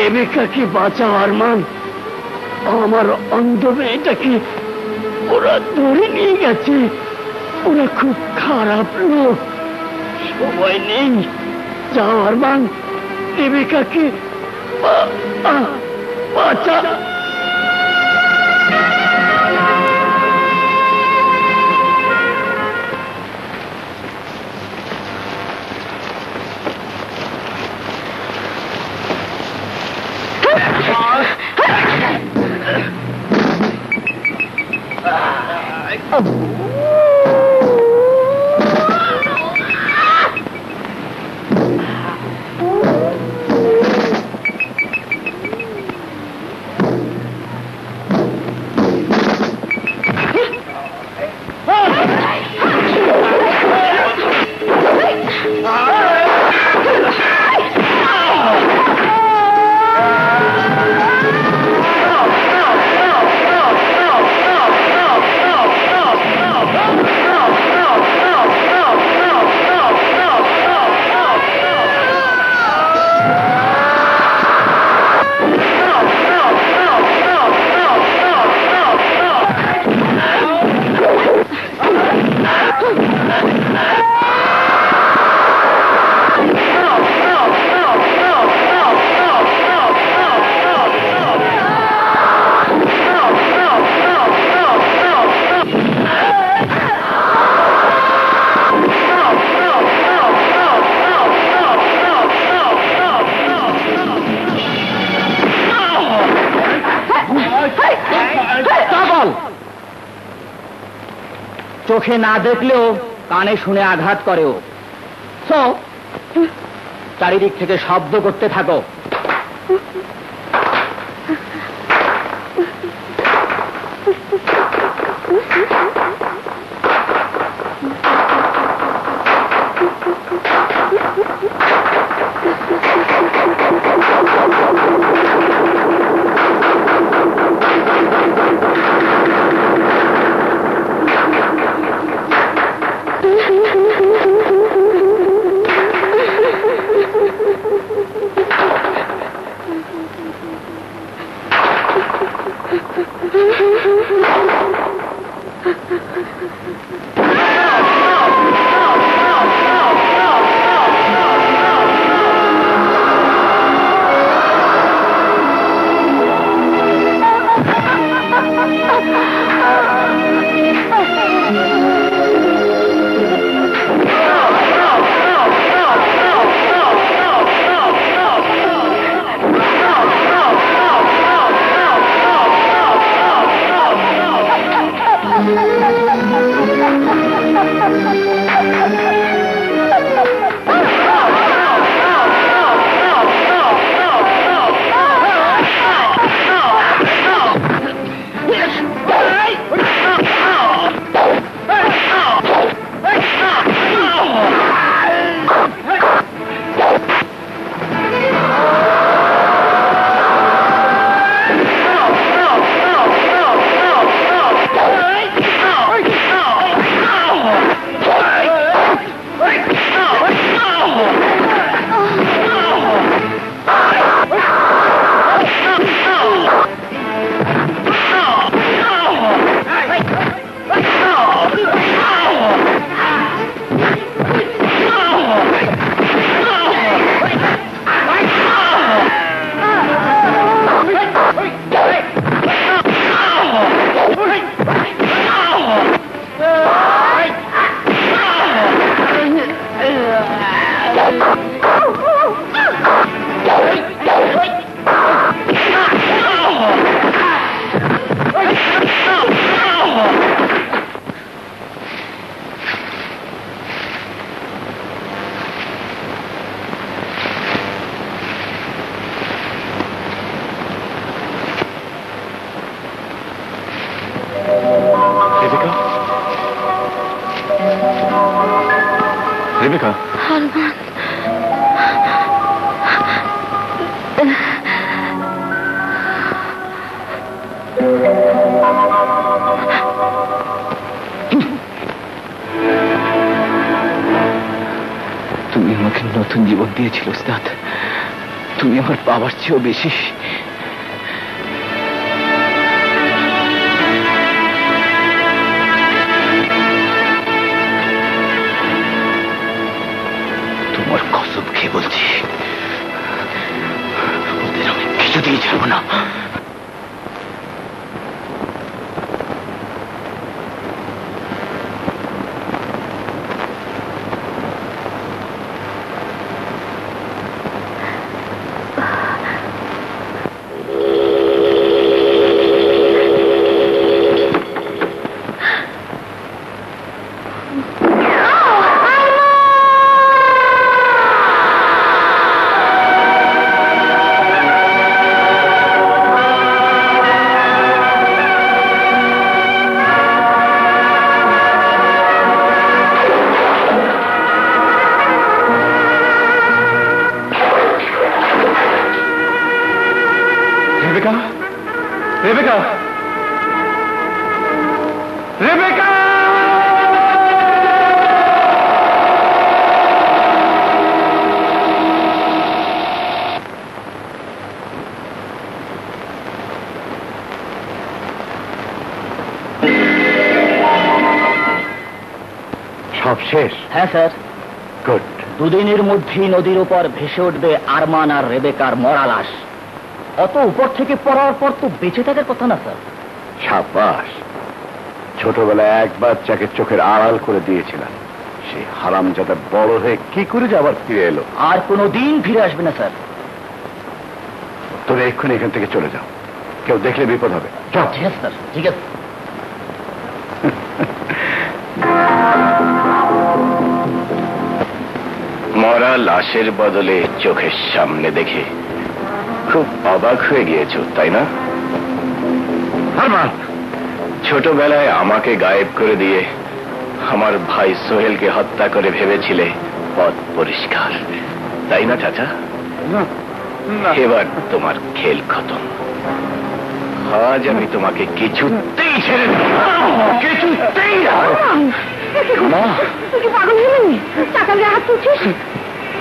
রেবেকাকে বাঁচাও আরমান। আমার অন্ধ মেয়েটাকে ওরা ধরে নিয়ে গেছে। ওরা খুব খারাপ লোক, সময় নেই। যাও আরমান, রেবেকাকে বাঁচা। চোখে না দেখলেও কানে শুনে আঘাত করেও। চারিদিক থেকে শব্দ করতে থাকো। রেবেকা, তুমি আমাকে নতুন জীবন দিয়েছিল উস্তাদ। তুমি আমার বাবার চেয়েও বেশি। তোমার কসম খেয়ে বলছি, ওদের আমি কিছুতেই ছাড়বো না। রেবেকা, রেবেকা, সব শেষ? হ্যাঁ স্যার। গুড। দুদিনের মধ্যেই নদীর উপর ভেসে উঠবে আরমান আর রেবেকার মরা লাশ। অত উপর থেকে পড়ার পর তো বেঁচে থাকার কথা না স্যার। সাবাস। ছোটবেলায় একবার যাকে চোখের আড়াল করে দিয়েছিলাম, সেই হারামজাদা বড় হয়ে কি করে যে আবার ফিরে এলো? আর কোনো দিন ফিরে আসবে না স্যার। তুমি এক্ষুনি এখান থেকে চলে যাও, কেউ দেখলে বিপদ হবে। যাও। ঠিক আছে স্যার, ঠিক আছে। মরা লাশের বদলে চোখের সামনে দেখে খুব অবাক হয়ে গিয়েছো, তাই না? আরমান, ছোটবেলায় আমাকে গায়েব করে দিয়ে আমার ভাই সোহেলকে হত্যা করে ভেবেছিলে পথ পরিষ্কার, তাই না চাচা? এবার তোমার খেল খতম। আজ আমি তোমাকে কিছুতেই ছেড়ে দেব না, কিছুতেই না। তুই পাগল হলি? চাচার গায়ে হাত তুলছিস?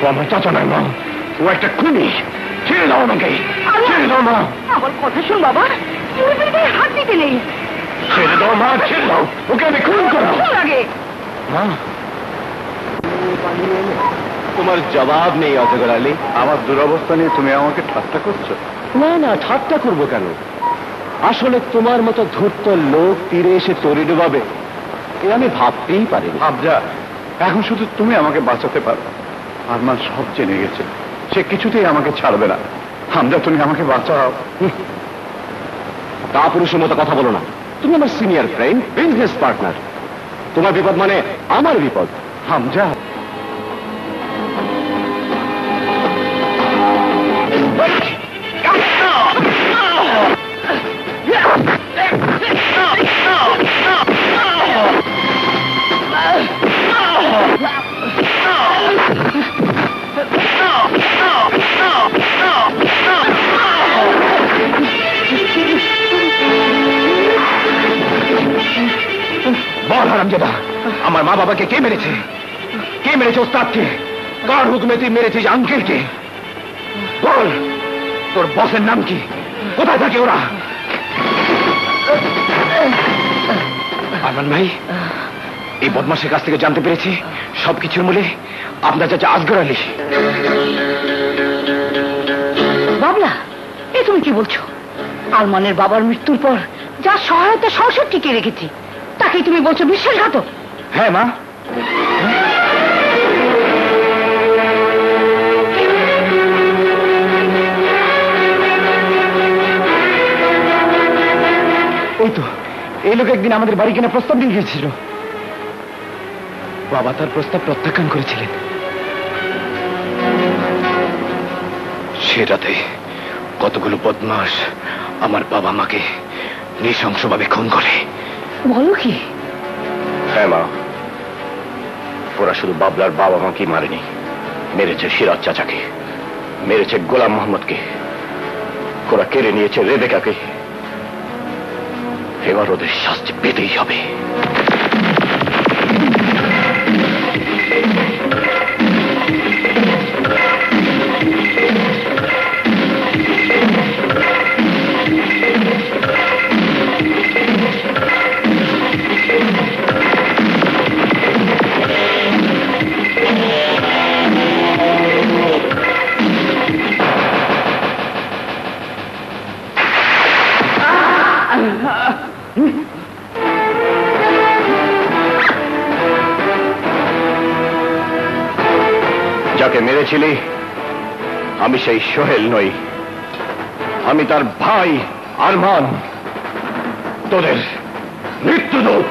ও আমার চাচা নয় মা, ও একটা খুনি। ছেড়ে দাও আমাকে, ছেড়ে দাও মা। আমার কথা শোন বাবা, তুই গায়ে হাত দিতে নেই। ছেড়ে দাও মা, ছেড়ে দাও, ওকে আমি খুন করবো। লাগে মা, তোমার জবাব নেই অজগর আলী। আমার দুরবস্থা নিয়ে তুমি আমাকে ঠাট্টা করছো? না না, ঠাট্টা করবো কেন? আসলে তোমার মতো ধূর্ত লোক তীরে এসে তরি ডুবাবে এ আমি ভাবতেই পারি। ভাবজা, এখন শুধু তুমি আমাকে বাঁচাতে পারো। আরমান সব জেনে গেছে, সে কিছুতেই আমাকে ছাড়বে না। হামজা, তুমি আমাকে বাঁচাও। তা পুরুষের মতো কথা বলো না। তুমি আমার সিনিয়র ফ্রেন্ড, বিজনেস পার্টনার। তোমার বিপদ মানে আমার বিপদ। হামজা, বল হারামজাদা, আমার মা বাবাকে কে মেরেছে? কে মেরেছে ওস্তাদকে? কার হুকুমে তুই মেরেছিস আঙ্কেলকে? বল, তোর বসের নাম কি? কোথায় থাকে ওরা? আরমান ভাই, এই বদমাসের কাছ থেকে জানতে পেরেছি সবকিছুর মূলে আপনার চাচা আসগর আলী। বাবলা, এ তুমি কি বলছো? আরমানের বাবার মৃত্যুর পর যার সহায়তা সংসার টিকে রেখেছি, তাকে তুমি বলছো বিশ্বাসঘাতক? হ্যাঁ মা। এই তো, এই লোক একদিন আমাদের বাড়ি কেনা প্রস্তাব নিয়ে গিয়েছিল। বাবা তার প্রস্তাব প্রত্যাখ্যান করেছিলেন। সেটাতে কতগুলো বদমাস আমার বাবা মাকে নৃশংসভাবে খুন করে। বলো কি? হ্যাঁ মা, ওরা শুধু বাবলার বাবা মাকে মারেনি, মেরেছে সিরাজ চাচাকে, মেরেছে গোলাম মোহাম্মদকে, ওরা কেড়ে নিয়েছে রেবেকাকে। এবার ওদের শাস্তি পেতেই হবে। যাকে মেরেছিলি আমি সেই সোহেল নই, আমি তার ভাই আরমান, তোদের মৃত্যুদূত।